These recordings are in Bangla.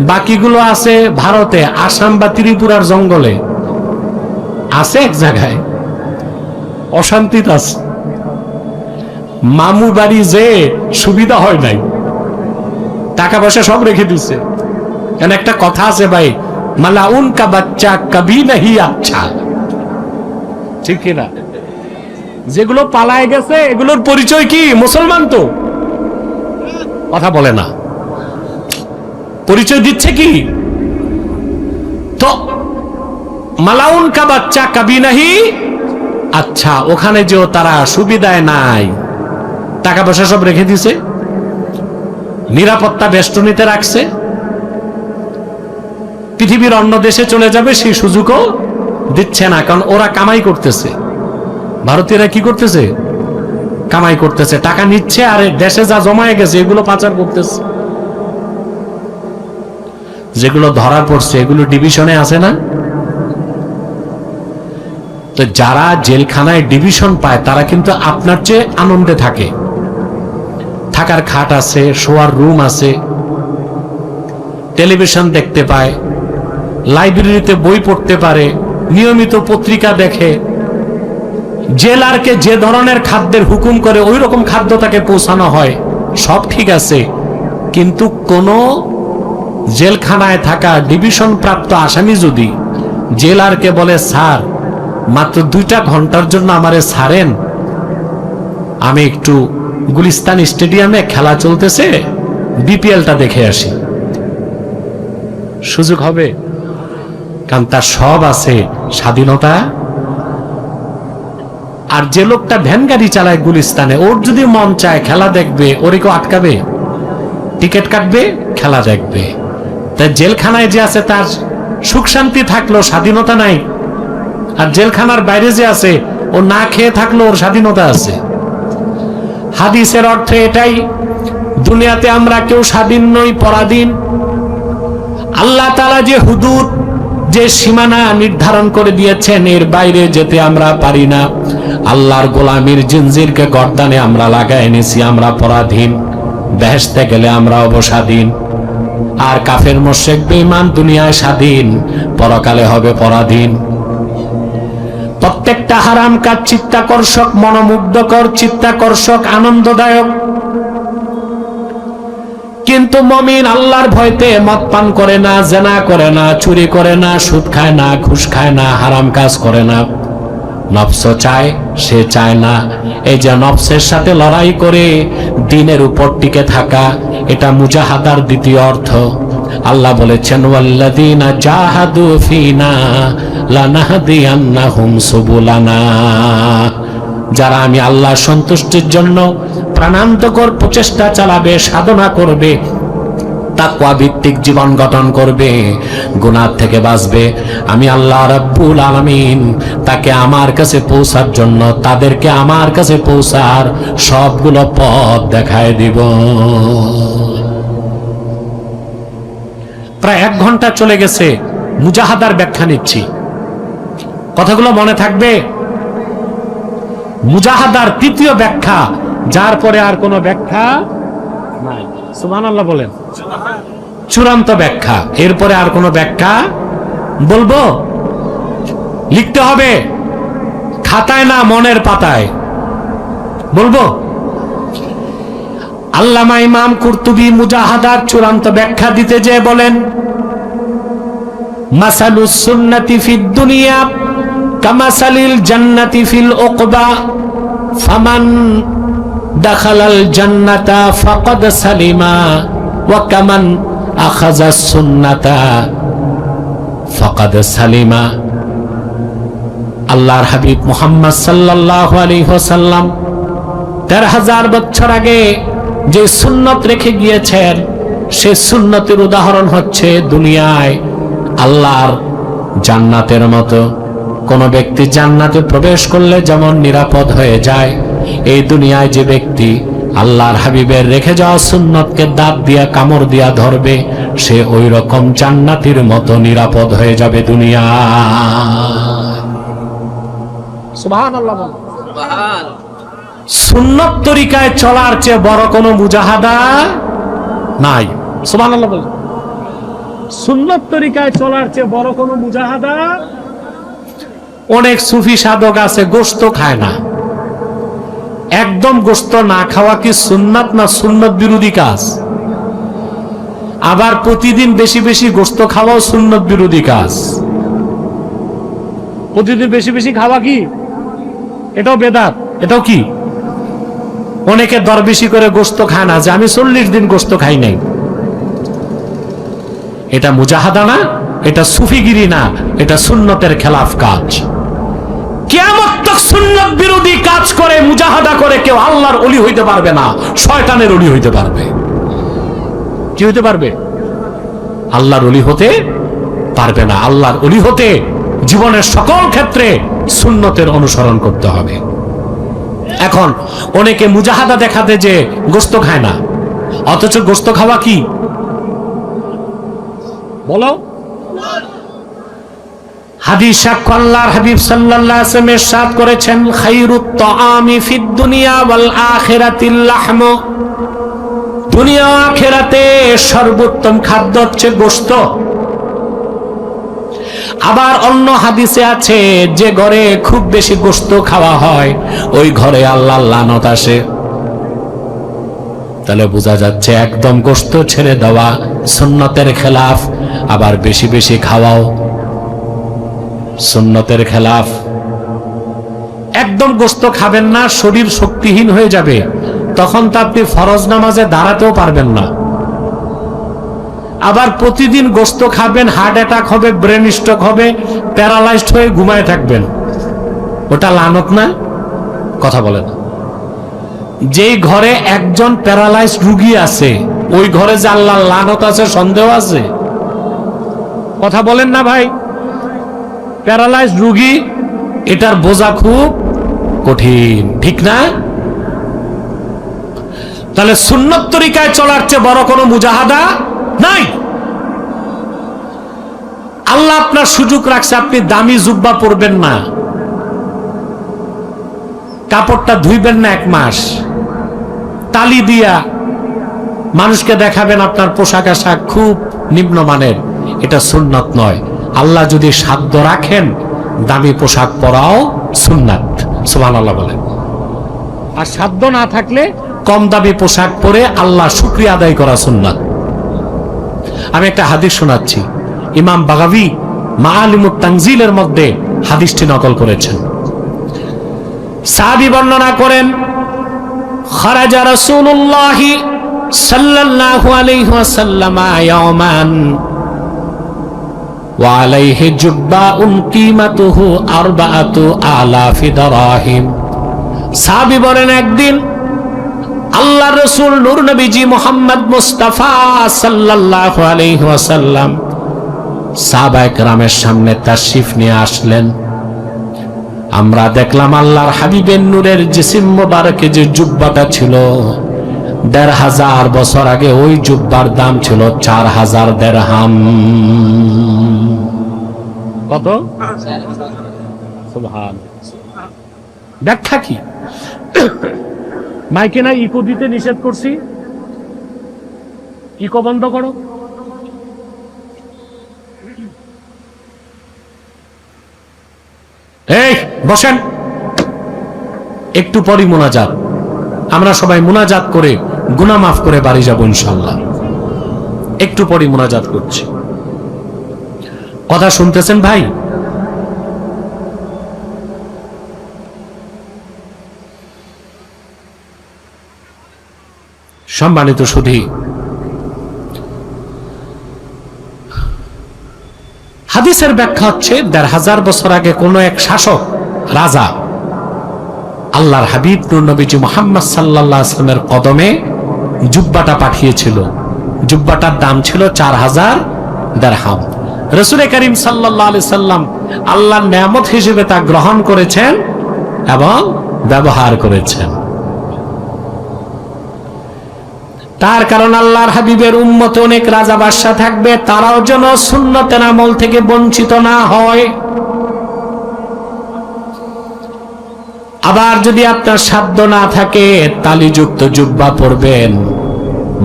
বাকিগুলো আছে ভারতে, আসাম বা ত্রিপুরার জঙ্গলে আছে, এক জায়গায় অশান্তিতে আছে। মামু বাড়ি যে সুবিধা হয় নাই, টাকা পয়সা সব রেখে দিচ্ছে। কেন একটা কথা আছে ভাই, মালাউন কা বাচ্চা কবি নাহি আচ্ছা, ঠিক কিনা? যেগুলো পালায় গেছে এগুলোর পরিচয় কি? মুসলমান তো কথা বলে না, পরিচয় দিচ্ছে কি? তো মালাউন কা বাচ্চা কবি নাহি আচ্ছা, ওখানে যে তারা সুবিধায় নাই, টাকা পয়সা সব রেখে দিছে, নিরাপত্তা বেষ্টনীতে রাখছে, পৃথিবীর অন্য দেশে চলে যাবে সেই সুযোগও দিচ্ছে না, কারণ ওরা কামাই করতেছে। ভারতীয়রা কি করতেছে? কামাই করতেছে, টাকা নিচ্ছে, আর দেশে যা জমায়ে গেছে এগুলো পাচার করতেছে। যেগুলো ধরা পড়ছে এগুলো ডিভিশনে আছে না? তো যারা জেলখানায় ডিভিশন পায় তারা কিন্তু আপনার চেয়ে আনন্দে থাকে। থাকার খাট আছে, শোয়ার রুম আছে, টেলিভিশন দেখতে পায়, লাইব্রেরিতে বই পড়তে পারে, নিয়মিত পত্রিকা দেখে। জেলারকে যে ধরনের খাদ্যের হুকুম করে ওই রকম খাদ্য তাকে পৌঁছানো হয়, সব ঠিক আছে। কিন্তু কোন জেলখানায় থাকা ডিভিশন প্রাপ্ত আসামি যদি জেলারকে বলে, স্যার মাত্র 2টা ঘন্টার জন্য আমারে ছাড়েন, আমি একটু গুলিস্তান স্টেডিয়ামে খেলা চলতেছে বিপিএলটা দেখে আসি, সুযোগ হবে? কারণ তার সব আছে, স্বাধীনতা। আর যে লোকটা ভ্যান গাড়ি চালায় গুলিস্তানে, ওর যদি মন চায় খেলা দেখবে, ওরে কেউ আটকাবে? টিকিট কাটবে, খেলা দেখবে। তাই জেলখানায় যে আছে তার সুখ শান্তি থাকলো, স্বাধীনতা নাই। আর জেলখানার বাইরে যে আছে ও না খেয়ে থাকলো, ওর স্বাধীনতা আছে। হাদিসের অর্থে এটাই, দুনিয়াতে আমরা কেউ স্বাধীন নই, পরাধীন। আল্লাহ তাআলা যে হুদুদ, যে সীমানা নির্ধারণ করে দিয়েছেন, এর বাইরে যেতে আমরা পারি না। আল্লাহর গোলামির জিনজিরকে গর্দানে আমরা লাগাই এনেছি, আমরা পরাধীন। বেহেশতে গেলে আমরা অবস্বাধীন। আর কাফের মুশরিক বেঈমান দুনিয়ায় স্বাধীন, পরকালে হবে পরাধীন। প্রত্যেকটা হারাম কাজ চিত্তাকর্ষক, মনোমুগ্ধকর, চিত্তাকর্ষক, আনন্দদায়ক। কিন্তু মুমিন আল্লাহর ভয়তে মদ পান করে না, জেনা করে না, চুরি করে না, সুদ খায় না, ঘুষ খায় না, হারাম কাজ করে না। নফস চায়, সে চায় না। এই যে নফসের সাথে লড়াই করে দ্বীনের উপর টিকে থাকা, এটা মুজাহাদার দ্বিতীয় অর্থ। আল্লাহ বলেছেন, ওয়াল্লাযীনা জাহাদু ফীনা লানাহদিয়ান্নাহুম সুবুলানা। যারা আমি আল্লাহর সন্তুষ্টির জন্য প্রাণান্তকর প্রচেষ্টা চালাবে, সাধনা করবে, তাকওয়া ভিত্তিক জীবন গঠন করবে, গুনাহ থেকে বাঁচবে, আমি আল্লাহ রাব্বুল আলামিন তাকে আমার কাছে পৌঁছার জন্য, তাদেরকে আমার কাছে পৌঁছার সবগুলো পথ দেখায় দিব। প্রায় 1 ঘন্টা চলে গেছে, মুজাহাদার ব্যাখ্যা নিচ্ছি, কথাগুলো মনে থাকবে। মুজাহাদার তৃতীয় ব্যাখ্যা, যার পরে আর কোনো ব্যাখ্যা নাই। সুবহানাল্লাহ বলেন। চূড়ান্ত ব্যাখ্যা, এরপরে আর কোনো ব্যাখ্যা বলবো? লিখতে হবে, খাতায় না, মনের পাতায় বলবো। আল্লামা ইমাম কুরতুবী মুজাহাদার চূড়ান্ত ব্যাখ্যা দিতে যে বলেন, মাসালুস সুন্নাতি ফিদ দুনিয়া কামাসালিল জান্নাতি ফিল উকবা, ফামান দাখালাল জান্নাতা ফাকাদ সালিমা ওয়া কামান আখাযাস সুন্নাতা ফাকাদ সালিমা। আল্লাহর হাবিব মুহাম্মদ সাল্লাল্লাহু আলাইহি ওয়াসাল্লাম ১৩,০০০ বছর আগে যে সুন্নত রেখে গিয়েছেন, সে সুন্নতের উদাহরণ হচ্ছে দুনিয়ায় আল্লাহর জান্নাতের মতো। কোন ব্যক্তি জান্নাতে প্রবেশ করলে যেমন নিরাপদ হয়ে যায়, এই দুনিয়ায় যে ব্যক্তি আল্লাহর হাবিবের রেখে যাওয়া সুন্নতকে দাঁত দিয়া, কামড় দিয়া ধরবে, সে ওই রকম জান্নাতীর মতো নিরাপদ হয়ে যাবে দুনিয়া। সুবহানাল্লাহ। সুন্নত তরিকায় চলার চেয়ে বড় কোনো মুজাহাদা নাই। সুবহানাল্লাহ বলেন। সুন্নত তরিকায় চলার চেয়ে বড় কোনো মুজাহাদা। অনেক সুফি সাধক আছে গোশত খায় না। একদম গোশত না খাওয়া কি সুন্নাত না সুন্নত বিরোধী কাজ? আবার প্রতিদিন বেশি বেশি গোশত খাওয়াও সুন্নত বিরোধী কাজ। প্রতিদিন বেশি বেশি খাওয়া কি এটাও বেদাত, এটাও কি? অনেকে দরবেশি করে গোশত খায় না, যে আমি 40 দিন গোশত খাই নাই। এটা মুজাহাদা না, এটা সুফিগিরি না, এটা সুন্নতের খেলাফ কাজ। কিয়ামত তক সুন্নত বিরোধী কাজ করে মুজাহাদা করে কেউ আল্লাহর ওলি হইতে পারবে না, শয়তানের ওলি হইতে পারবে। কি হইতে পারবে? আল্লাহর ওলি হতে পারবে না। আল্লাহর ওলি হতে জীবনের সকল ক্ষেত্রে সুন্নতের অনুসরণ করতে হবে। এখন অনেকে মুজাহাদা দেখাতে যে গোশত খায় না, অথচ গোশত খাওয়া কি বলো? হাদিস সাক্ষ্য আল্লাহর হাবিব সাল্লাল্লাহু আলাইহি ওয়াসাল্লাম ইরশাদ করেছেন, খায়রুত তাআমি ফিদ দুনিয়া ওয়াল আখিরাতিল লাহম। দুনিয়া ও আখিরাতে সর্বোত্তম খাদ্য হচ্ছে গোশত। আবার অন্য হাদিসে আছে, যে ঘরে খুব বেশি গোশত খাওয়া হয় ওই ঘরে আল্লাহর লানত আসে। তাহলে বোঝা যাচ্ছে একদম গোশত ছেড়ে দেওয়া সুন্নতের খেলাফ, আবার বেশি বেশি খাওয়াও সুন্নতের খেলাফ। একদম গোশত খাবেন না, শরীর শক্তিহীন হয়ে যাবে, তখন তো আপনি ফরজ নামাজে দাঁড়াতেও পারবেন না। আবার প্রতিদিন গোশত খাবেন, হার্ট অ্যাটাক হবে, ব্রেন স্ট্রোক হবে, প্যারালাইজড হয়ে ঘুমায় থাকবেন, ওটা লানত না? কথা বলেন। যেই ঘরে একজন প্যারালাইজড রোগী আছে ওই ঘরে যে আল্লাহর লানত আছে সন্দেহ আছে? কথা বলেন না ভাই। প্যারালাইজড রোগী, এটার বোঝা খুব কঠিন, ঠিক না? তাহলে সুন্নত তরিকায় চলার চেয়ে বড় কোনো মুজাহাদা নাই। আল্লাহ আপনার সুযোগ রাখছে, আপনি দামি জুব্বা পরবেন না, কাপড়টা ধুইবেন না 1 মাস, তালি দিয়া মানুষকে দেখাবেন আপনার পোশাক আশাক খুব নিম্নমানের, এটা সুন্নাত নয়। আল্লাহ যদি সাধ্য রাখেন দামি পোশাক পরাও সুন্নাত, সুবহানাল্লাহ বলেন। আর সাধ্য না থাকলে কম দামি পোশাক পরে আল্লাহ শুকরিয়া আদায় করা সুন্নাত। আমি একটা হাদিস শোনাচ্ছি, ইমাম বাগাবী মাআলিমুত তানজিলের মধ্যে হাদিসটি নকল করেছেন। সাহাবী বর্ণনা করেন, খারাজা রাসূলুল্লাহ সাল্লাল্লাহু আলাইহি ওয়াসাল্লাম ইয়াওমান ওয়া আলাইহি জুব্বাউন কিমাতুহু 4000 দিরহাম। সাহাবী বলেন, একদিন আল্লাহর রাসূল নূর নবীজি মুহাম্মদ মুস্তাফা সাল্লাল্লাহু আলাইহি ওয়াসাল্লাম সাহাবায়ে কেরামের সামনে তাশরিফ নিয়ে আসলেন। আমরা দেখলাম আল্লাহর হাবিবের নূরের জিসিম মোবারকে যে জুব্বাটা ছিল 1500 বছর আগে ওই জুব্বার দাম ছিল 4000 দিরহাম। কত? সুবহানাল্লাহ। ব্যাখ্যা কি? মাইকে না ইকো দিতে নিষেধ করছি, ইকো বন্ধ করো। এই বসেন, একটু পরই মুনাজাত। আমরা সবাই মুনাজাত করে গুনাহ মাফ করে বাড়ি যাব ইনশাআল্লাহ। একটু পরই মুনাজাত করছি। কথা শুনতেছেন ভাই? সম্মানিত সুধী, হাদিসের ব্যাখ্যা হচ্ছে 1500 বছর আগে কোন এক শাসক রাজা আল্লাহর হাবিব নূর নবীজি মুহাম্মদ সাল্লাল্লাহু আলাইহি ওয়াসাল্লামের কদমে জুব্বাটা পাঠিয়েছিল। জুব্বাটার দাম ছিল 4000 দিরহাম। রাসূল করিম সাল্লাল্লাহু আলাইহি সাল্লাম আল্লাহর নিয়ামত হিসেবে তা গ্রহণ করেছেন এবং ব্যবহার করেছেন। তার কারণ আল্লাহর হাবিবের উম্মতে অনেক রাজা বাদশা থাকবে, তারাও যেন সুন্নতের আমল থেকে বঞ্চিত না হয়। আবার যদি আপনার সাধ্য না থাকে তালিযুক্ত জুব্বা পরবেন,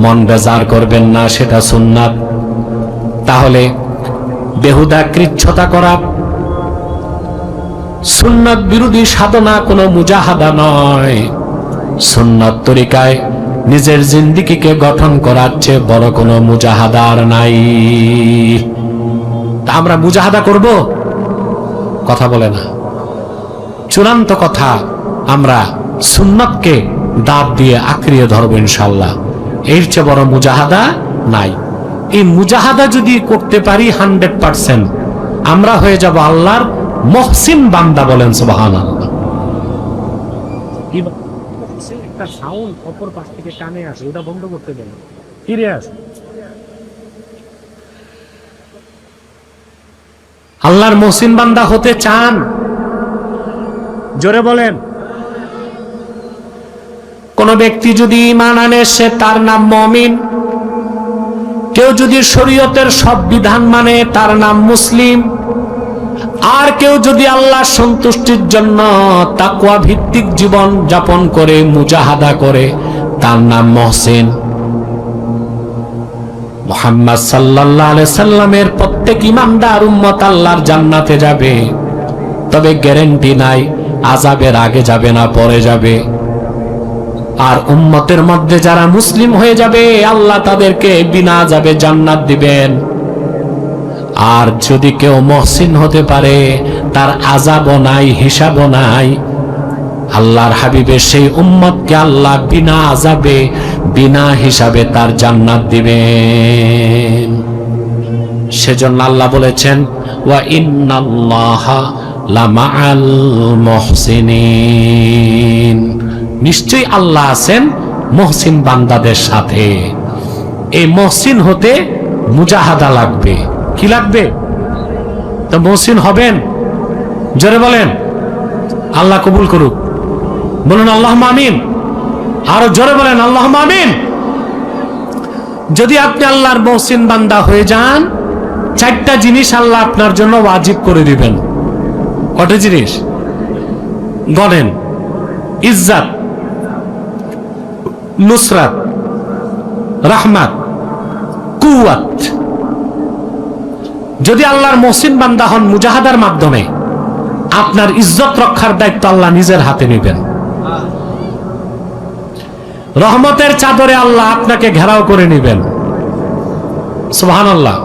মন বেজার করবেন না, সেটা সুন্নাত। তাহলে বেহুদা কৃচ্ছতা করা, সুন্নাত বিরোধী সাধনা কোনো মুজাহাদা নয়। সুন্নাত তরিকায় নিজের জিন্দেগিকে গঠন করার চেয়ে বড় কোনো মুজাহাদা আর নাই। তা আমরা মুজাহাদা করব? কথা বলে না। চূড়ান্ত কথা, আমরা সুন্নাতকে দাঁত দিয়ে আঁকড়িয়ে ধরবো ইনশাআল্লাহ। এর চেয়ে বড় মুজাহাদা নাই। এই মুজাহাদা যদি করতে পারি 100%, আমরা হয়ে যাব আল্লাহর মুহসিন বান্দা। বলেন সুবহানাল্লাহ। একটা সাউন্ড অপর পাশ থেকে কানে আসে, ওটা বন্ধ করতে দেন, ফিরে আসে। আল্লাহর মুহসিন বান্দা হতে চান? জোরে বলেন। কোন ব্যক্তি যদি ঈমান আনে, সে তার নাম মুমিন। কেউ যদি শরীয়তের সব বিধান মানে, তার নাম মুসলিম। আর কেউ যদি আল্লাহর সন্তুষ্টির জন্য তাকওয়া ভিত্তিক জীবন যাপন করে, মুজাহাদা করে, তার নাম মুহসিন। মুহাম্মদ সাল্লাল্লাহু আলাইহি সাল্লামের প্রত্যেক ঈমানদার উম্মত আল্লাহর জান্নাতে যাবে, তবে গ্যারান্টি নাই আযাবের আগে যাবে না পরে যাবে। আর উম্মতের মধ্যে যারা মুসলিম হয়ে যাবে, আল্লাহ তাদেরকে বিনা আযাবে জান্নাত দিবেন। আর যদি কেউ মুহসিন হতে পারে, তার আযাবও নাই, হিসাবও নাই। আল্লাহর হাবিবের সেই উম্মতকে আল্লাহ বিনা আযাবে, বিনা হিসাবে তার জান্নাত দিবেন। সেজন্য আল্লাহ বলেছেন, ওয়া ইন্নাল্লাহা লামাআল মুহসিনিন। নিশ্চয়ই আল্লাহ আছেন মুহসিন বান্দাদের সাথে। এই মুহসিন হতে মুজাহাদা লাগবে। কি লাগবে? তো মুহসিন হবেন? জোরে বলেন। আল্লাহ কবুল করুক। বলুন আল্লাহুম্মা আমিন। আরো জোরে বলেন আল্লাহুম্মা আমিন। যদি আপনি আল্লাহর মুহসিন বান্দা হয়ে যান, 4টা জিনিস আল্লাহ আপনার জন্য ওয়াজিব করে দিবেন। কয়টা জিনিস? গণেন। ইজ্জত, নুসরাত, রাহমাত, কুওয়াত। যদি আল্লাহর মুহসিন বান্দা হন, মুজাহাদার মাধ্যমে আপনার ইজ্জত রক্ষার দায়িত্ব আল্লাহ নিজের হাতে নেবেন। রহমতের চাদরে আল্লাহ আপনাকে ঘেরাও করে নেবেন। সুবহানাল্লাহ।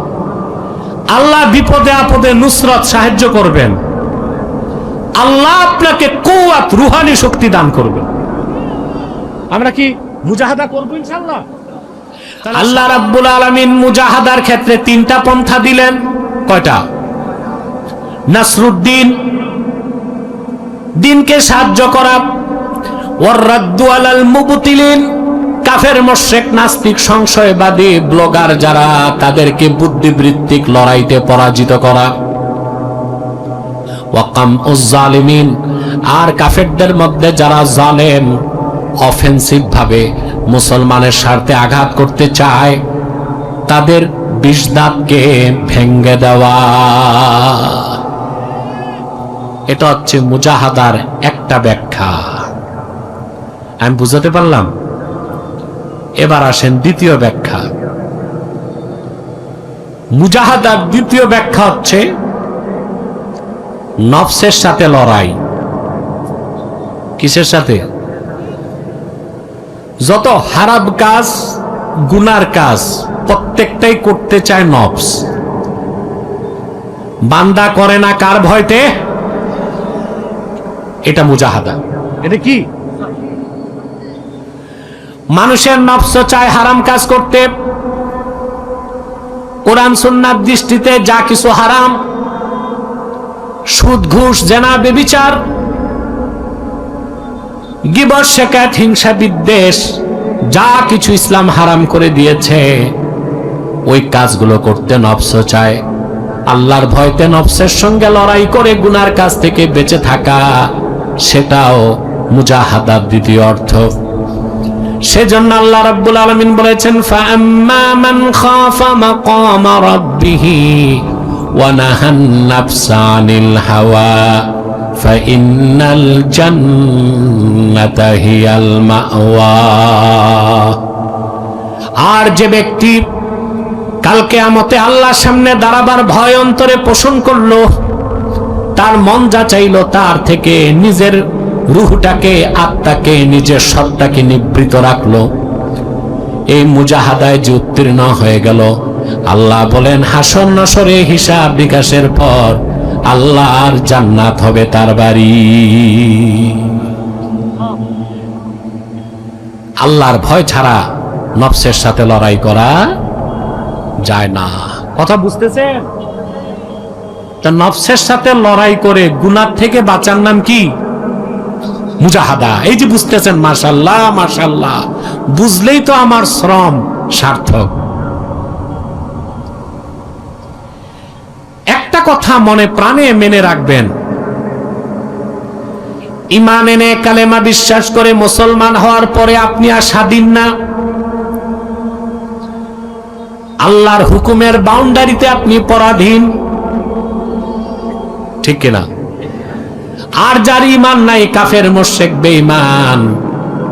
আল্লাহ বিপদে আপদে নুসরত, সাহায্য করবেন। আল্লাহ আপনাকে কুওয়াত, রুহানি শক্তি দান করবেন। আমরা কি মুজাহাদা করব ইনশাআল্লাহ? আল্লাহ রাব্বুল আলামিন মুজাহাদার ক্ষেত্রে 3টা পন্থা দিলেন। কয়টা? নাসরুদ্দিন, দিনকে সাহায্য করা। ওয়ার রাদ্দু আলাল মুবতিলিন, কাফের মুশরিক নাস্তিক সংশয়বাদী ব্লগার যারা, তাদেরকে বুদ্ধিবৃত্তিক লড়াইতে পরাজিত করা। ওয়াকামউজ জালিমিন, আর কাফেরদের মধ্যে যারা জালেম, অফেন্সিভ ভাবে মুসলমানের স্বার্থে আঘাত করতে চায়, তাদের বিষদাঁতকে ভেঙ্গে দেওয়া। এটা হচ্ছে মুজাহাদার একটা ব্যাখ্যা। আমি বুঝাতে পারলাম? এবার আসেন দ্বিতীয় ব্যাখ্যা। মুজাহাদার দ্বিতীয় ব্যাখ্যা হচ্ছে নফসের সাথে লড়াই। কিসের সাথে? যত হারাম কাজ, গুনার কাজ, প্রত্যেকটাই করতে চায় নফস। বান্দা করে না কার ভয়তে? এটা মুজাহাদা। এটা কি? মানুষের নফস চায় হারাম কাজ করতে। কোরআন সুন্নাহর দৃষ্টিতে যা কিছু হারাম, সুদ, ঘুষ, জেনা, ব্যভিচার, গীবত, শিকায়ত, হিংসা, বিদ্বেষ, যা কিছু ইসলাম হারাম করে দিয়েছে, ওই কাজগুলো করতে নফস চায়। আল্লাহর ভয়তে নফসের সঙ্গে লড়াই করে গুনার কাজ থেকে বেঁচে থাকা, সেটাও মুজাহাদার দ্বিতীয় অর্থ। সেজন্য আল্লাহ রাব্বুল আলামিন বলেছেন, ফাআম্মা মান খাফা মাকামা রাব্বিহি ওয়া নাহান নাফসা আনিল হাওয়া ফাইন্নাল জান্নাতা হিয়াল মাওয়া। আর যে ব্যক্তি কাল কিয়ামতে আল্লাহর সামনে দাঁড়াবার ভয় অন্তরে পোষণ করলো, তার মন যা চাইলো তার থেকে নিজের রূহটাকে, আত্মাকে, নিজের সত্তাকে নিবৃত রাখলো। এই মুজাহাদায় যে উত্তীর্ণ হয়ে গেল, আল্লাহ বলেন হাসর নাসরে হিসাব বিকাশের পর আল্লাহর জান্নাত হবে তার বাড়ি। আল্লাহর ভয় ছাড়া নফসের সাথে লড়াই করা যায় না। কথা বুঝতেছেন? তা নফসের সাথে লড়াই করে গুনাহ থেকে বাঁচার নাম কি? মুজাহাদা। এই যে বুঝতেছেন, মাশাআল্লাহ মাশাআল্লাহ, বুঝলেই তো আমার শ্রম সার্থক। একটা কথা মনে প্রাণে মেনে রাখবেন, ঈমান এনে কালেমা বিশ্বাস করে মুসলমান হওয়ার পরে আপনি আর স্বাধীন না। আল্লাহর হুকুমের বাউন্ডারিতে আপনি পরাধীন, ঠিক কিনা? আর যার ঈমান নাই, কাফের মুশরিক বেঈমান,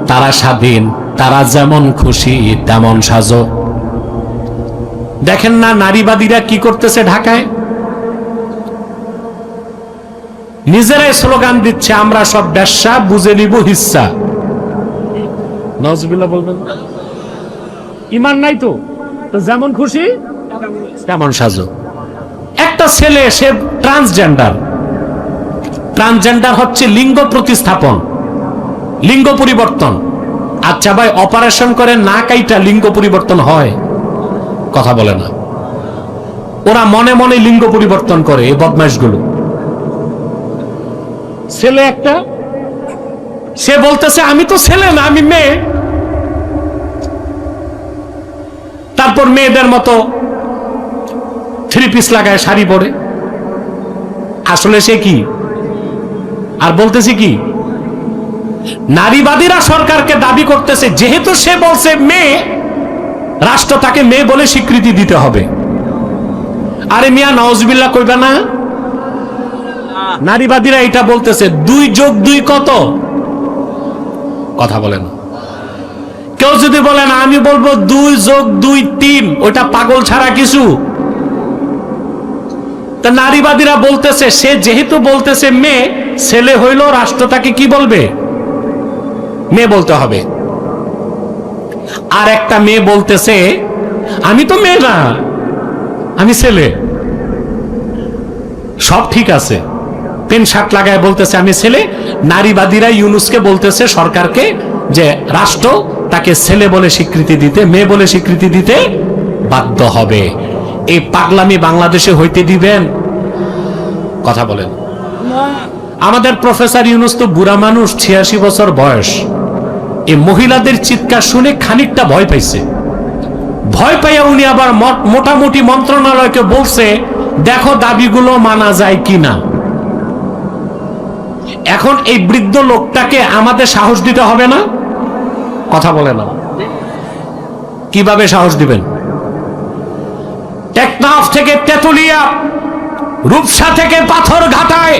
তারা স্বাধীন, তারা যেমন খুশি তেমন সাজো। দেখেন না নারীবাদীরা কি করতেছে ঢাকায়? নিজেরাই স্লোগান দিচ্ছে, আমরা সব ব্যবসা বুঝে নিব হিস্সা। নাউজুবিল্লাহ বলবেন। ঈমান নাই তো যেমন খুশি তেমন সাজো। একটা ছেলে, সে ট্রান্সজেন্ডার। ট্রান্সজেন্ডার হচ্ছে লিঙ্গ প্রতিস্থাপন, লিঙ্গ পরিবর্তন। আচ্ছা ভাই, অপারেশন করে না কাইটা লিঙ্গ পরিবর্তন হয়? কথা বলে না। ওরা মনে মনে লিঙ্গ পরিবর্তন করে, এই বদমাইশগুলো। ছেলে একটা, সে বলতেছে আমি তো ছেলে না, আমি মেয়ে। তারপর মেয়েদের মতো থ্রি পিস লাগায়, শাড়ি পরে। আসলে সে কি? আর বলতেছি কি, নারীবাদীরা সরকারকে দাবি করতেছে যেহেতু সে বলছে মেয়ে, রাষ্ট্র তাকে মেয়ে বলে স্বীকৃতি দিতে হবে। আরে মিয়া, নাউজুবিল্লাহ কইবা না? নারীবাদীরা এটা বলতেছে 2 যোগ 2 কত? কথা বলেন। কেউ যদি বলে না, আমি বলবো 2 যোগ 2 3, ওটা পাগল ছাড়া কিছু। তা নারীবাদীরা বলতেছে সে যেহেতু বলতেছে মেয়ে, ছেলে হইল, রাষ্ট্র তাকে কি বলবে? মেয়ে বলতে হবে। আর একটা মেয়ে বলতেছে আমি তো মেয়ে না, আমি ছেলে। সব ঠিক আছে, পেন শার্ট লাগায় বলতেছে আমি ছেলে। নারীবাদীরা ইউনুসকে বলতেছে, সরকারকে, যে রাষ্ট্র তাকে ছেলে বলে স্বীকৃতি দিতে, মেয়ে বলে স্বীকৃতি দিতে বাধ্য হবে। এই পাগলামি বাংলাদেশে হইতে দিবেন? কথা বলেন। আমাদের প্রফেসর ইউনুস তো বুড়া মানুষ, 86 বছর বয়স। এই মহিলাদের চিৎকার শুনে খানিকটা ভয় পাইছে। ভয় পাইয়া উনি আবার মোটামুটি মন্ত্রণালয়কে বলছে, দেখো দাবিগুলো মানা যায় কিনা। এখন এই বৃদ্ধ লোকটাকে আমাদের সাহস দিতে হবে না? কথা বলে না। কিভাবে সাহস দিবেন? টেকনাফ থেকে তেতুলিয়া, রূপসা থেকে পাথর ঘাটায়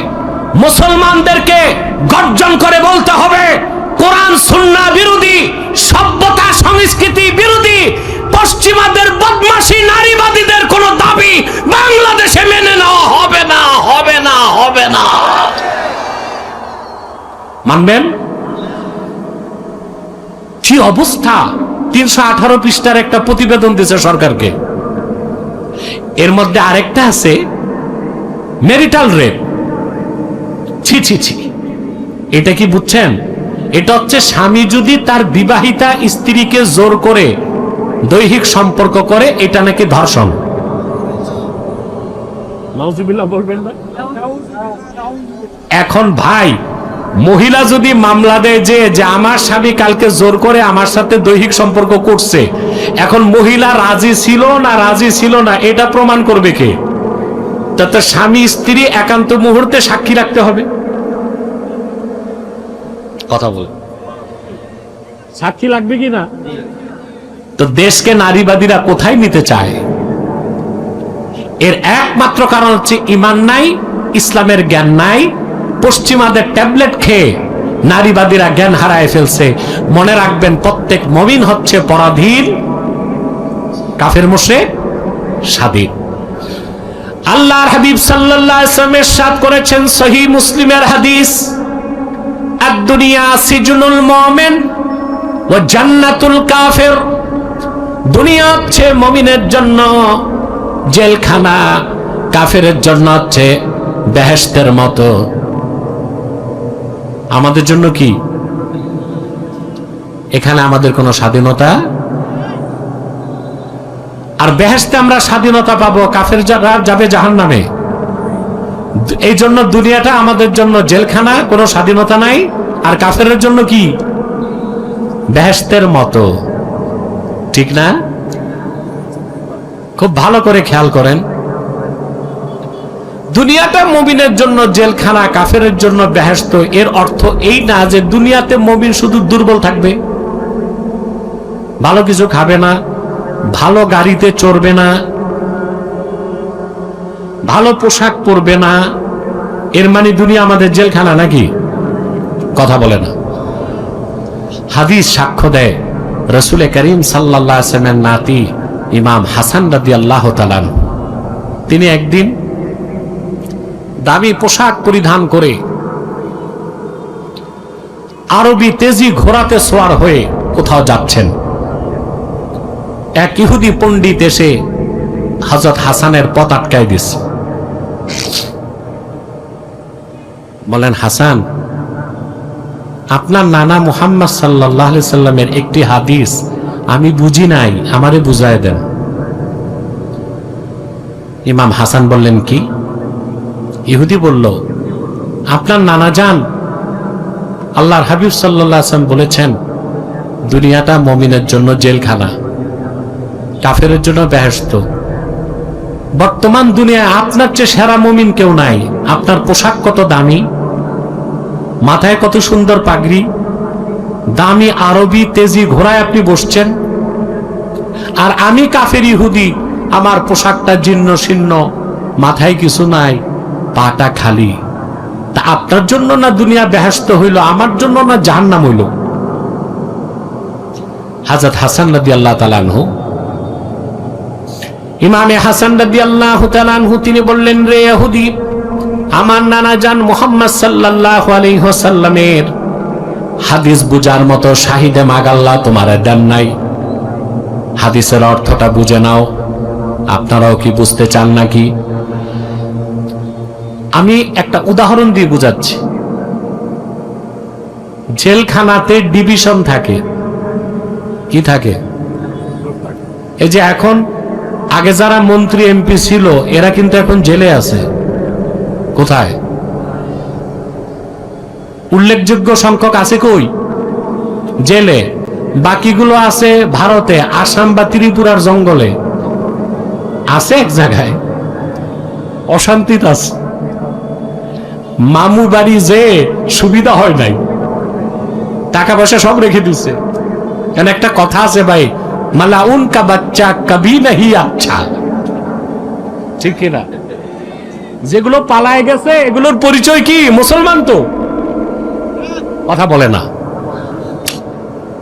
মুসলমানদেরকে গর্জন করে বলতে হবে, কোরআন সুন্নাহ বিরোধী, সভ্যতা সংস্কৃতি বিরোধী পশ্চিমাদের বদমাশি নারীবাদীদের কোন দাবি বাংলাদেশে মেনে নেওয়া হবে না, হবে না, হবে না। মানবেন? কি অবস্থা! 318 পৃষ্ঠার একটা প্রতিবেদন দিয়েছে সরকারকে। এর মধ্যে আরেকটা আছে ম্যারিটাল রেপ। ছি ছি ছি, এটা কি বুঝছেন? এটা হচ্ছে স্বামী যদি তার বিবাহিতা স্ত্রীকে জোর করে দৈহিক সম্পর্ক করে, এটা নাকি ধর্ষণ। নাউজুবিল্লাহ বলবেন না? এখন ভাই, মহিলা যদি মামলা দেয় যে আমার স্বামী কালকে জোর করে আমার সাথে দৈহিক সম্পর্ক করছে, এখন মহিলা রাজি ছিল না রাজি ছিল না এটা প্রমাণ করবে কে? তাতে স্বামী স্ত্রী একান্ত মুহূর্তে সাক্ষী রাখতে হবে। কথা বল, সাক্ষী লাগবে কি না? তো দেশকে নারীবাদীরা কোথায় নিতে চায়? এর একমাত্র কারণ হচ্ছে ঈমান নাই, ইসলামের জ্ঞান নাই। পশ্চিমাদের ট্যাবলেট খেয়ে নারীবাদীরা জ্ঞান হারায় ফেলছে। মনে রাখবেন, প্রত্যেক মুমিন হচ্ছে পরাধীন, কাফের মুশরিক স্বাধীন। আল্লাহর হাবিব সাল্লাল্লাহু আলাইহি ওয়াসাল্লাম ইরশাদ করেছেন, সহিহ মুসলিমের হাদিস, আদ-দুনিয়া সিজনুল মুমিন ওয়া জান্নাতুল কাফির। দুনিয়া হচ্ছে মুমিনের জন্য জেলখানা, কাফেরের জন্য হচ্ছে বেহেশতের মতো। আমাদের জন্য কি এখানে আমাদের কোনো স্বাধীনতা? আর বেহেশতে আমরা স্বাধীনতা পাবো, কাফের যারা যাবে জাহান্নামে। এই জন্য দুনিয়াটা আমাদের জন্য জেলখানা, কোনো স্বাধীনতা নাই। আর কাফেরের জন্য কি? বেহেশতের মতো। ঠিক না? খুব ভালো করে খেয়াল করেন, দুনিয়াটা মুমিনের জন্য জেলখানা, কাফেরের জন্য বেহেশত। এর অর্থ এই না যে দুনিয়াতে মুমিন শুধু দুর্বল থাকবে, ভালো কিছু খাবে না, ভালো গাড়িতে চড়বে না, ভালো পোশাক পরবে না। এর মানে দুনিয়া আমাদের জেলখানা নাকি? কথা বলে না। হাদিস সাক্ষ্য দেয়, রাসূল করিম সাল্লাল্লাহু আলাইহি ওয়াসাল্লামের নাতি ইমাম হাসান রাদিয়াল্লাহু তাআলা আনহু, তিনি একদিন দামি পোশাক পরিধান করে আরবি তেজি ঘোড়াতে সওয়ার হয়ে কোথাও যাচ্ছেন। এক ইহুদি পণ্ডিত এসে হযরত হাসানের পথ আটকায় দিছে। বলেন, হাসান, আপনার নানা মুহাম্মদ সাল্লাল্লাহু আলাইহি সাল্লামের একটি হাদিস আমি বুঝি নাই, আমারে বুঝায় দেন। ইমাম হাসান বললেন, কি? ইহুদি বলল, আপনার নানা যান আল্লাহর হাবিব সাল্লাল্লাহু আলাইহি ওয়াসাল্লাম বলেছেন, দুনিয়াটা মুমিনের জন্য জেলখানা, কাফেরের জন্য বেহেশত। বর্তমান দুনিয়ায় আপনার চেয়ে সেরা মুমিন কেউ নাই। আপনার পোশাক কত দামি, মাথায় কত সুন্দর পাগড়ি, দামি আরবি তেজি ঘোড়ায় আপনি বসছেন। আর আমি কাফের ইহুদি, আমার পোশাকটা জীর্ণ শীর্ণ, মাথায় কিছু নাই, পাটা খালি। তা আপনার জন্য না দুনিয়া বেহেশত হইল, আমার জন্য না জাহান্নাম হইল? হযরত হাসান রাদিয়াল্লাহু তাআলা আনহু, ইমামে হাসান রাদিয়াল্লাহু তাআলা আনহু তিনি বললেন, রে ইহুদি, আমার নানা জান মুহাম্মদ সাল্লাল্লাহু আলাইহি ওয়াসাল্লামের হাদিস বুঝার মতো শাহিদে মাগাল্লাহ তোমার দেন নাই। হাদিসের অর্থটা বুঝে নাও। আপনারাও কি বুঝতে চান নাকি? আমি একটা উদাহরণ দিয়ে বুঝাচ্ছি। জেলখানাতে ডিভিশন থাকে। কি থাকে? এই যে এখন, আগে যারা মন্ত্রী এমপি ছিল এরা কিন্তু এখন জেলে আছে। কোথায়? উল্লেখযোগ্য সংখ্যক আছে কই? জেলে। বাকিগুলো আছে ভারতে, আসাম বা ত্রিপুরার জঙ্গলে আছে, এক জায়গায় অশান্তিতে আছে। মামু বাড়ি যে সুবিধা হয় নাই, টাকা পয়সা সব রেখে দিচ্ছে। কেন, একটা কথা আছে ভাই, মালাউন কা বাচ্চা কবি নাহি আচ্ছা। ঠিক কিনা? যেগুলো পালায় গেছে এগুলোর পরিচয় কি? মুসলমান তো। কথা বলে না,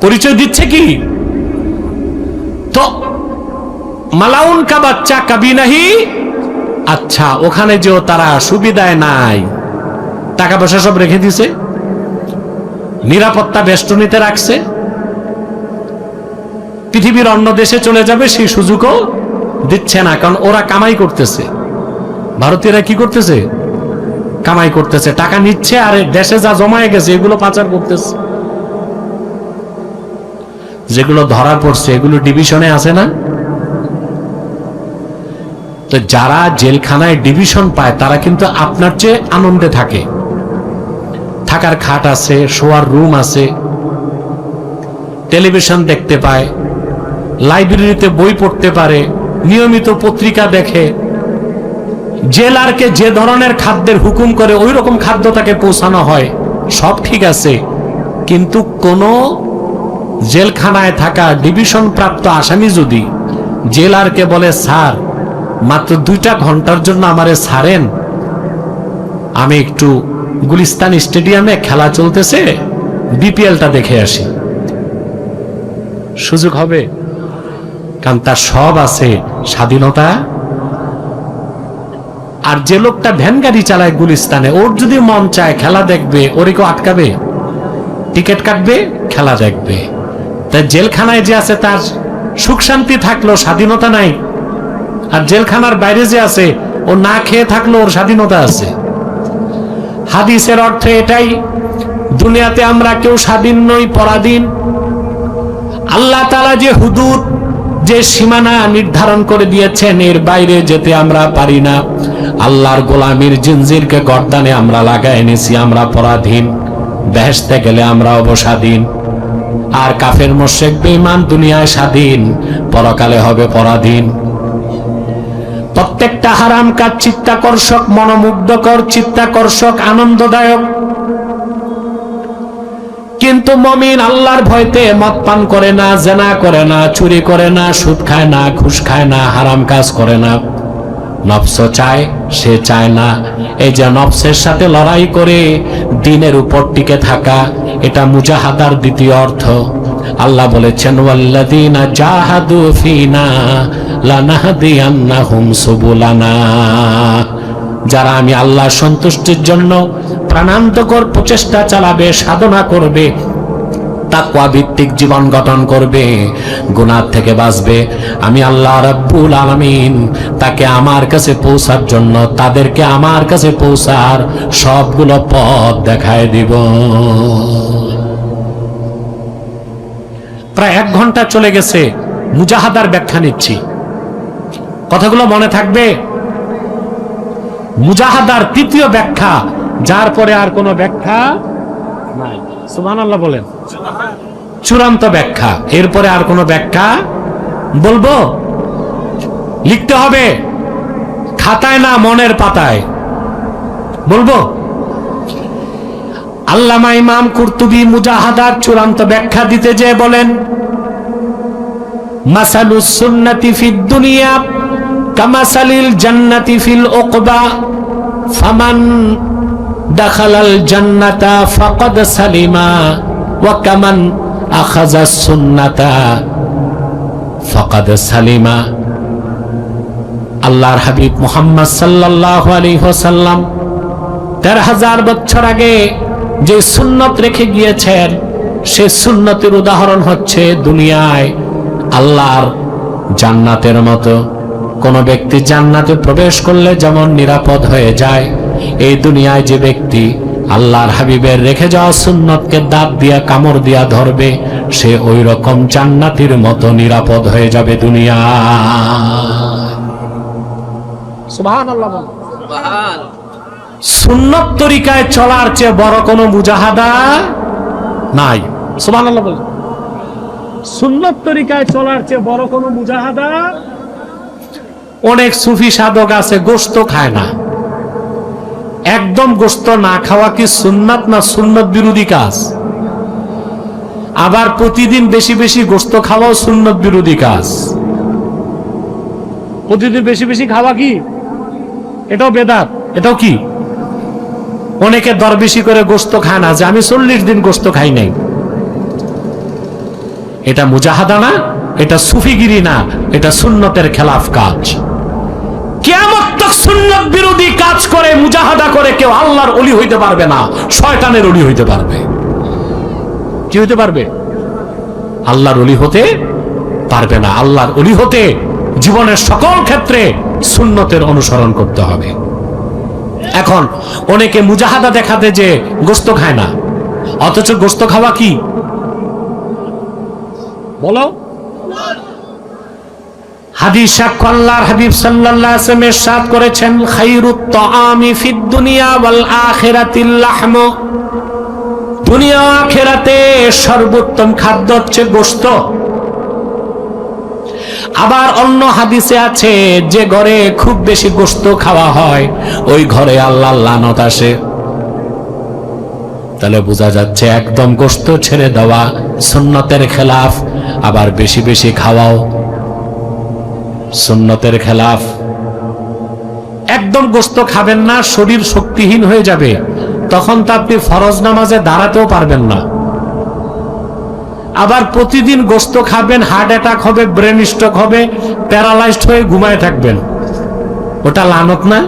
পরিচয় দিচ্ছে কি? তো মালাউন কা বাচ্চা কবি নাহি আচ্ছা, ওখানে যে তারা সুবিধায় নাই, টাকা পয়সা সব রেখে দিছে, নিরাপত্তা বেষ্টনীতে রাখছে, পৃথিবীর অন্য দেশে চলে যাবে সেই সুযোগও দিচ্ছে না, কারণ ওরা কামাই করতেছে। ভারতীয়রা কি করতেছে? কামাই করতেছে, টাকা নিচ্ছে, আর দেশে যা জমায়ে গেছে এগুলো পাচার করতেছে। যেগুলো ধরা পড়ছে এগুলো ডিভিশনে আছে না? তো যারা জেলখানায় ডিভিশন পায় তারা কিন্তু আপনার চেয়ে আনন্দে থাকে। থাকার খাট আছে, শোয়ার রুম আছে, টেলিভিশন দেখতে পায়, লাইব্রেরিতে বই পড়তে পারে, নিয়মিত পত্রিকা দেখে। জেলারকে যে ধরনের খাদ্যের হুকুম করে ওই রকম খাদ্য তাকে পৌঁছানো হয়, সব ঠিক আছে। কিন্তু কোন জেলখানায় থাকা ডিভিশন প্রাপ্ত আসামি যদি জেলারকে বলে, স্যার মাত্র 2টা ঘন্টার জন্য আমারে ছাড়েন, আমি একটু গুলিস্তান স্টেডিয়ামে খেলা চলতেছে, বিপিএলটা দেখে আসি, সুযোগ হবে? কারণ তার সব আছে, স্বাধীনতা। আর যে লোকটা ভ্যান গাড়ি চালায় গুলিস্তানে, ওর যদি মন চায় খেলা দেখবে, ওরে কেউ আটকাবে? টিকিট কাটবে, খেলা দেখবে। তাই জেলখানায় যে আছে তার সুখ শান্তি থাকলো, স্বাধীনতা নাই। আর জেলখানার বাইরে যে আছে, ও না খেয়ে থাকলো, ওর স্বাধীনতা আছে। হাদিসের অর্থ এটাই, দুনিয়াতে আমরা কেউ স্বাধীন নই, পরাধীন। আল্লাহ তাআলা যে হুদুদ, যে সীমানা নির্ধারণ করে দিয়েছেন, এর বাইরে যেতে আমরা পারি না। আল্লাহর গোলামীর জিনজিরকে গর্দানে আমরা লাগাই এনেছি, আমরা পরাধীন। বেহেশতে গেলে আমরা অবস্বাধীন। আর কাফের মুশরিক বেঈমান দুনিয়ায় স্বাধীন, পরকালে হবে পরাধীন। প্রত্যেকটা হারাম কাজ চিত্তাকর্ষক, মনোমুগ্ধকর, চিত্তাকর্ষক, আনন্দদায়ক। কিন্তু মুমিন আল্লাহর ভয়তে মদ পান করে না, জেনা করে না, চুরি করে না, সুদ খায় না, ঘুষ খায় না, হারাম কাজ করে না। নফস চায়, সে চায় না। এই যে নফসের সাথে লড়াই করে দ্বীনের উপর টিকে থাকা, এটা মুজাহাদার দ্বিতীয় অর্থ। আল্লাহ বলেছেন, ওয়াল্লাযীনা জাহাদু ফীনা লানাহদিয়ান্নাহুম সুবুলানা। যারা আমি আল্লাহর সন্তুষ্টির জন্য প্রাণান্তকর প্রচেষ্টা চালাবে, সাধনা করবে, তাকওয়া ভিত্তিক জীবন গঠন করবে, গুনাহ থেকে বাঁচবে, আমি আল্লাহ রাব্বুল আলামিন তাকে আমার কাছে পৌঁছার জন্য, তাদেরকে আমার কাছে পৌঁছার সবগুলো পথ দেখায় দিব। প্রায় 1 ঘন্টা চলে গেছে, মুজাহাদার ব্যাখ্যা নিচ্ছি, কথাগুলো মনে থাকবে। মুজাহাদার তৃতীয় ব্যাখ্যা, যার পরে আর কোনো ব্যাখ্যা নাই। সুবহানাল্লাহ বলেন। চূড়ান্ত ব্যাখ্যা, এরপরে আর কোনো ব্যাখ্যা বলবো? লিখতে হবে, খাতায় না, মনের পাতায় বলবো। আল্লামা ইমাম কুরতুবী মুজাহাদার চূড়ান্ত ব্যাখ্যা দিতে যে বলেন, মাসালুস সুন্নাতি ফিদ দুনিয়া কামাসালিল জান্নাতি ফিল উকবা, ফামান দাখালাল জান্নাতা ফাকাদ সালিমা ওয়া কামান আখাযাস সুন্নাতা ফাকাদ সালিমা। আল্লাহর হাবিব মুহাম্মদ সাল্লাল্লাহু আলাইহি ওয়াসাল্লাম ১৩,০০০ বছর আগে যে সুন্নত রেখে গিয়েছেন, সে সুন্নতের উদাহরণ হচ্ছে দুনিয়ায় আল্লাহর জান্নাতের মতো। কোন ব্যক্তি জান্নাতে প্রবেশ করলে যেমন নিরাপদ হয়ে যায়, এই দুনিয়ায় যে ব্যক্তি আল্লাহর হাবিবের রেখে যাওয়া সুন্নতকে দাঁত দিয়া, কামড় দিয়া ধরবে, সে ওই রকম জান্নাতের মতো নিরাপদ হয়ে যাবে দুনিয়া। সুবহানাল্লাহ। সুন্নত তরিকায় চলার চেয়ে বড় কোনো মুজাহাদা নাই। সুবহানাল্লাহ বলেন। সুন্নত তরিকায় চলার চেয়ে বড় কোনো মুজাহাদা। অনেক সুফি সাধক আছে, গোশত খায় না। একদম গোশত না খাওয়া কি সুন্নাত না সুন্নত বিরোধী কাজ? আবার প্রতিদিন বেশি বেশি গোশত খাওয়াও সুন্নত বিরোধী কাজ। প্রতিদিন বেশি বেশি খাওয়া কি? এটাও বেদাত। এটাও কি? অনেকে দর বেশি করে গোশত খায় না, যে আমি 40 দিন গোশত খাই নাই। এটা মুজাহাদা না, এটা সুফিগিরি না, এটা সুন্নতের খেলাফ কাজ। কিয়ামত তক সুন্নত বিরোধী কাজ করে, মুজাহাদা করে কেউ আল্লাহর ওলি হইতে পারবে না, শয়তানের ওলি হইতে পারবে। কি হইতে পারবে? আল্লাহর ওলি হতে পারবে না। আল্লাহর ওলি হতে জীবনের সকল ক্ষেত্রে সুন্নতের অনুসরণ করতে হবে। এখন অনেকে মুজাহাদা দেখাতে যে গোশত খায় না, অথচ গোশত খাওয়া কি বলো? হাদিস সাক্ষ্য আল্লাহর হাবিব সাল্লাল্লাহু আলাইহি ওয়াসাল্লাম ইরশাদ করেছেন, খায়রুত তাআমি ফিদ দুনিয়া ওয়াল আখিরাতিল লাহম। দুনিয়া ও আখিরাতে সর্বোত্তম খাদ্য হচ্ছে গোশত। আবার অন্য হাদিসে আছে, যে ঘরে খুব বেশি গোশত খাওয়া হয়, ওই ঘরে আল্লাহর লানত আসে। তাহলে বোঝা যাচ্ছে একদম গোশত ছেড়ে দেওয়া সুন্নতের খেলাফ, আবার বেশি বেশি খাওয়াও সুন্নতের খেলাফ। একদম গোশত খাবেন না, শরীর শক্তিহীন হয়ে যাবে, তখন তো আপনি ফরজ নামাজে দাঁড়াতেও পারবেন না। আবার প্রতিদিন গোশত খাবেন, হার্ট অ্যাটাক হবে, ব্রেন স্ট্রোক হবে, প্যারালাইজড হয়ে ঘুমায় থাকবেন। ওটা লানত না?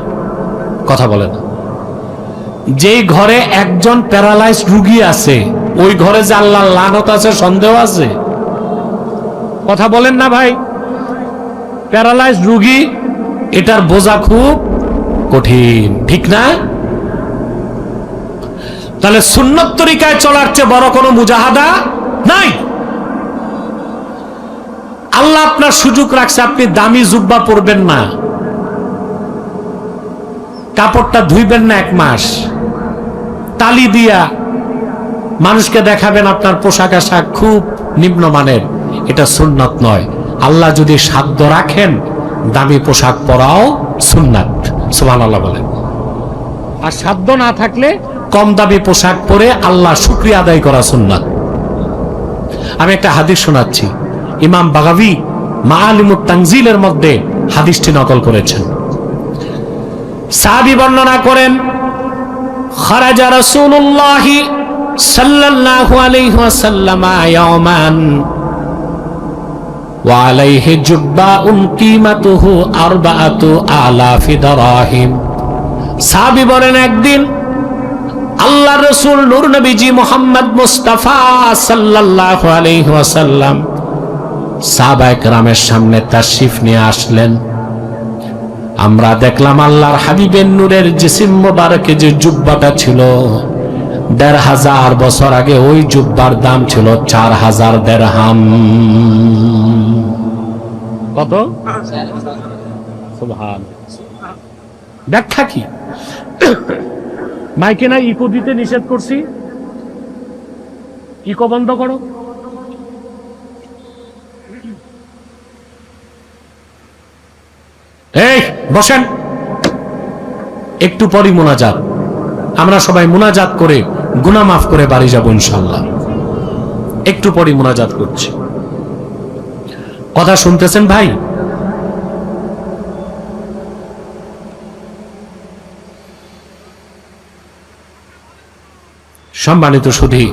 কথা বলেন। যেই ঘরে একজন প্যারালাইজড রোগী আছে, ওই ঘরে যে আল্লাহর লানত আছে সন্দেহ আছে? কথা বলেন না ভাই। প্যারালাইজড রোগী, এটার বোঝা খুব কঠিন, ঠিক না? তাহলে সুন্নত তরিকায় চলার চেয়ে বড় কোনো মুজাহাদা নাই। আল্লাহ আপনার সুযোগ রাখছে, আপনি দামি জুব্বা পরবেন না, কাপড়টা ধুইবেন না 1 মাস, তালি দিয়া মানুষকে দেখাবেন আপনার পোশাক আশাক খুব নিম্নমানের, এটা সুন্নাত নয়। আল্লাহ যদি সাধ্য রাখেন দামি পোশাক পরাও সুন্নাত, সুবহানাল্লাহ বলেন। আর সাধ্য না থাকলে কম দামি পোশাক পরে আল্লাহ শুকরিয়া আদায় করা সুন্নাত। আমি একটা হাদিস শোনাচ্ছি, ইমাম বাগাবী মাআলিমুত তানজিলের মধ্যে হাদিসটি নকল করেছেন। সাহাবী বর্ণনা করেন, খারাজা রাসূলুল্লাহ সাল্লাল্লাহু আলাইহি ওয়াসাল্লাম ইয়াওমান ওয়া আলাইহি জুব্বাউন কিমাতুহু 4000 দিরহাম। সাহাবী বলেন, একদিন আল্লাহর রাসূল নূর নবীজি মুহাম্মদ মুস্তাফা সাল্লাল্লাহু আলাইহি ওয়াসাল্লাম সাহাবায়ে কেরামের সামনে তাশরিফ নিয়ে আসলেন। আমরা দেখলাম আল্লাহর হাবিবের নূরের জিসিম মোবারকে যে জুব্বাটা ছিল, 1500 বছর আগে ওই জুব্বার দাম ছিল 4000 দিরহাম। কত? সুবহান। ব্যাখ্যা কি? মাইকে না ইকো দিতে নিষেধ করছি, ইকো বন্ধ করো। এই বসেন, একটু পরই মুনাজাত। আমরা সবাই মুনাজাত করে গুনাহ মাফ করে বাড়ি যাব ইনশাআল্লাহ। একটু পরই মুনাজাত করছি। কথা শুনতেছেন ভাই? সম্মানিত সুধী,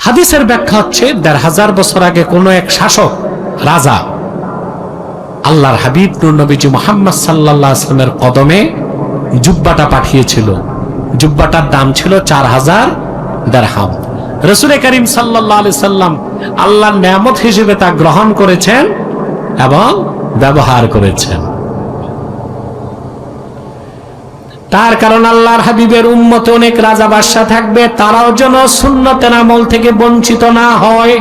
হাদিসের ব্যাখ্যা হচ্ছে 1500 বছর আগে কোন এক শাসক রাজা আল্লাহর হাবিব নূর নবীজি মুহাম্মদ সাল্লাল্লাহু আলাইহি ওয়াসাল্লামের কদমে জুব্বাটা পাঠিয়েছিল। জুব্বাটার দাম ছিল 4000 দিরহাম। রাসূল করিম সাল্লাল্লাহু আলাইহি সাল্লাম আল্লাহর নিয়ামত হিসেবে তা গ্রহণ করেছেন এবং ব্যবহার করেছেন। তার কারণ আল্লাহর হাবিবের উম্মতে অনেক রাজা বাদশা থাকবে, তারাও যেন সুন্নতের আমল থেকে বঞ্চিত না হয়।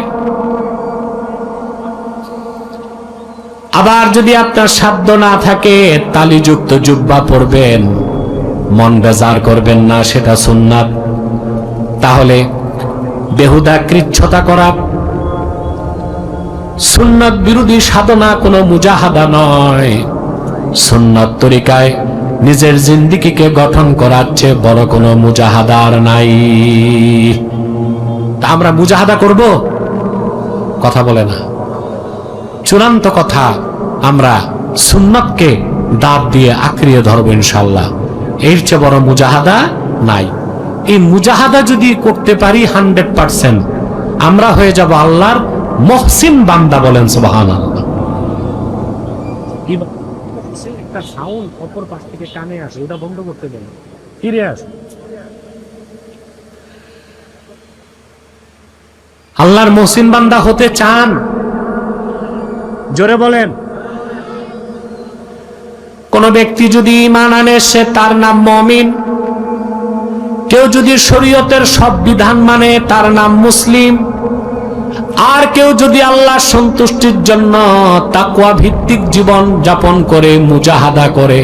আবার যদি আপনার সাধ্য না থাকে তালিযুক্ত জুব্বা পরবেন, মন বেজার করবেন না, সেটা সুন্নাত। তাহলে বেহুদা কৃচ্ছতা করা, সুন্নাত বিরোধী সাধনা কোনো মুজাহাদা নয়। সুন্নাত তরিকায় নিজের জিন্দেগিকে গঠন করার চেয়ে বড় কোনো মুজাহাদার নাই। তা আমরা মুজাহাদা করব? কথা বলে না। চূড়ান্ত কথা, আমরা সুন্নাতকে দাঁত দিয়ে আঁকড়িয়ে ধরব ইনশাআল্লাহ। এর চেয়ে বড় মুজাহাদা নাই। এই মুজাহাদা যদি করতে পারি 100%, আমরা হয়ে যাব আল্লাহর মুহসিন বান্দা। বলেন সুবহানাল্লাহ। একটা সাউন্ড অপর পাশ থেকে কানে আসে, ওটা বন্ধ করতে দেন, ফিরে আসে। আল্লাহর মুহসিন বান্দা হতে চান? জোরে বলেন। কোন ব্যক্তি যদি ঈমান আনে সে তার নাম মুমিন। কেউ যদি শরীয়তের সব বিধান মানে তার নাম মুসলিম। আর কেউ যদি আল্লাহর সন্তুষ্টির জন্য তাকওয়া ভিত্তিক জীবন যাপন করে মুজাহাদা করে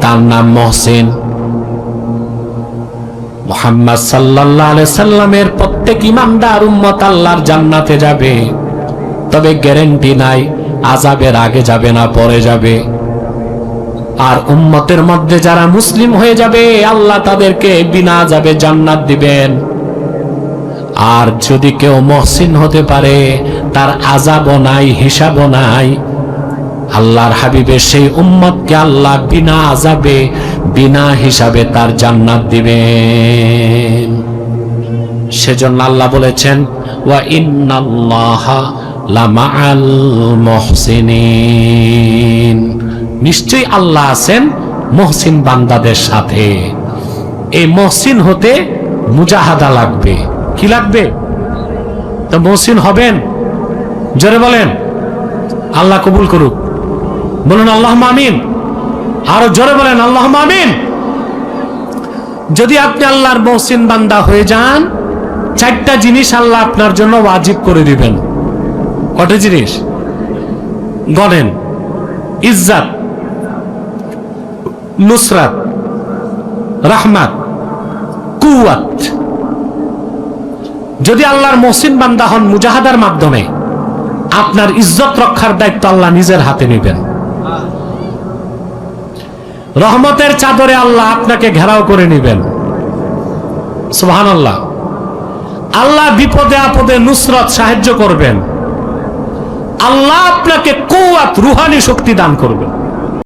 তার নাম মুহসিন। মুহাম্মদ সাল্লাল্লাহু আলাইহি সাল্লামের প্রত্যেক ঈমানদার উম্মত আল্লাহর জান্নাতে যাবে, তবে গ্যারান্টি নাই আযাবের আগে যাবে না পরে যাবে। আর উম্মতের মধ্যে যারা মুসলিম হয়ে যাবে আল্লাহ তাদেরকে বিনা আযাবে জান্নাত দিবেন। আর যদি কেউ মুহসিন হতে পারে তার আযাবও নাই, হিসাবও নাই। আল্লাহর হাবিবের সেই উম্মতকে আল্লাহ বিনা আযাবে বিনা হিসাবে তার জান্নাত দিবেন। সেজন্য আল্লাহ বলেছেন ওয়া ইন্নাল্লাহা লামাআল মুহসিনিন, নিশ্চয়ই আল্লাহ আছেন মুহসিন বান্দাদের সাথে। এই মুহসিন হতে মুজাহাদা লাগবে। কি লাগবে? তো মুহসিন হবেন, জোরে বলেন। আল্লাহ কবুল করুক, বলুন আল্লাহুম্মা আমিন। আরো জোরে বলেন আল্লাহুম্মা আমিন। যদি আপনি আল্লাহর মুহসিন বান্দা হয়ে যান, চারটা জিনিস আল্লাহ আপনার জন্য ওয়াজিব করে দিবেন। কটা জিনিস গণেন? ইজ্জত, নুসরাত, রাহমাত, কুওয়াত। যদি আল্লাহর মুহসিন বান্দা হন, মুজাহাদার মাধ্যমে আপনার ইজ্জত রক্ষার দায়িত্ব আল্লাহ নিজের হাতে নেবেন। রহমতের চাদরে আল্লাহ আপনাকে ঘেরাও করে নেবেন। সুবহানাল্লাহ। আল্লাহ বিপদে আপদে নুসরত সাহায্য করবেন। আল্লাহ আপনাকে কুওয়াত, রুহানি শক্তি দান করবেন।